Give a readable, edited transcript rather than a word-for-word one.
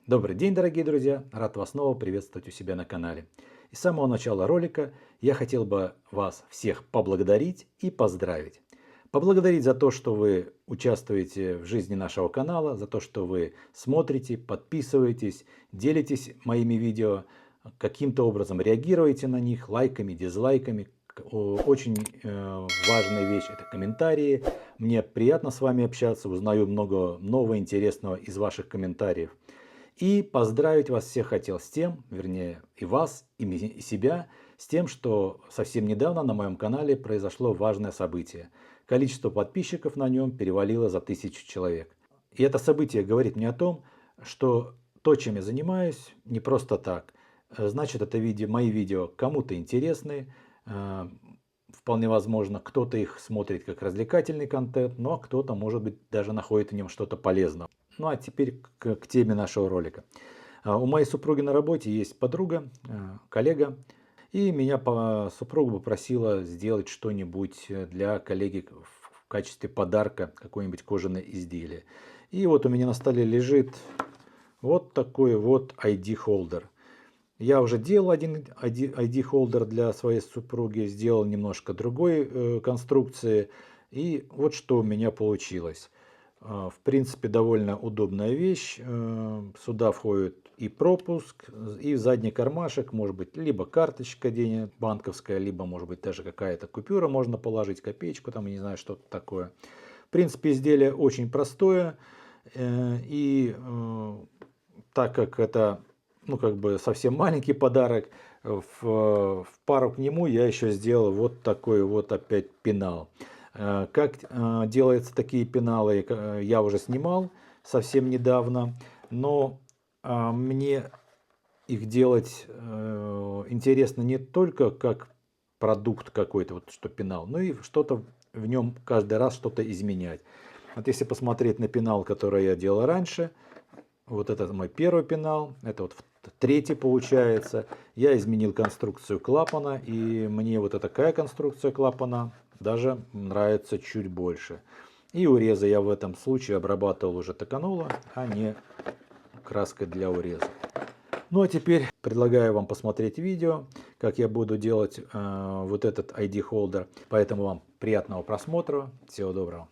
Добрый день, дорогие друзья! Рад вас снова приветствовать у себя на канале. И с самого начала ролика я хотел бы вас всех поблагодарить и поздравить. Поблагодарить за то, что вы участвуете в жизни нашего канала, за то, что вы смотрите, подписываетесь, делитесь моими видео, каким-то образом реагируете на них, лайками, дизлайками. Очень важная вещь — это комментарии. Мне приятно с вами общаться, узнаю много нового интересного из ваших комментариев. И поздравить вас всех хотел с тем, вернее и вас, и себя, с тем, что совсем недавно на моем канале произошло важное событие. Количество подписчиков на нем перевалило за 1000 человек. И это событие говорит мне о том, что то, чем я занимаюсь, не просто так. Значит, это мои видео кому-то интересны. э, Вполне возможно, кто-то их смотрит как развлекательный контент, но кто-то, может быть, даже находит в нем что-то полезное. Ну а теперь к теме нашего ролика. У моей супруги на работе есть подруга, коллега, и меня супруга попросила сделать что-нибудь для коллеги в качестве подарка, какое-нибудь кожаное изделие. И вот у меня на столе лежит вот такой вот ID-холдер. Я уже делал один ID-холдер для своей супруги, сделал немножко другой конструкции. И вот что у меня получилось. В принципе, довольно удобная вещь. Сюда входит и пропуск, и в задний кармашек, может быть, либо карточка банковская, либо, может быть, даже какая-то купюра можно положить, копеечку, там, не знаю, что-то такое. В принципе, изделие очень простое. И так как это, ну, как бы совсем маленький подарок, в пару к нему я еще сделал вот такой вот опять пенал. Как делаются такие пеналы, я уже снимал совсем недавно, но мне их делать интересно не только как продукт какой-то, вот что пенал, но и что-то в нем каждый раз что-то изменять. Вот если посмотреть на пенал, который я делал раньше, вот это мой первый пенал, это вот третий получается. Я изменил конструкцию клапана, и мне вот такая конструкция клапана даже нравится чуть больше. И урезы я в этом случае обрабатывал уже токанола, а не краской для уреза. Ну а теперь предлагаю вам посмотреть видео, как я буду делать вот этот ID-холдер. Поэтому вам приятного просмотра. Всего доброго.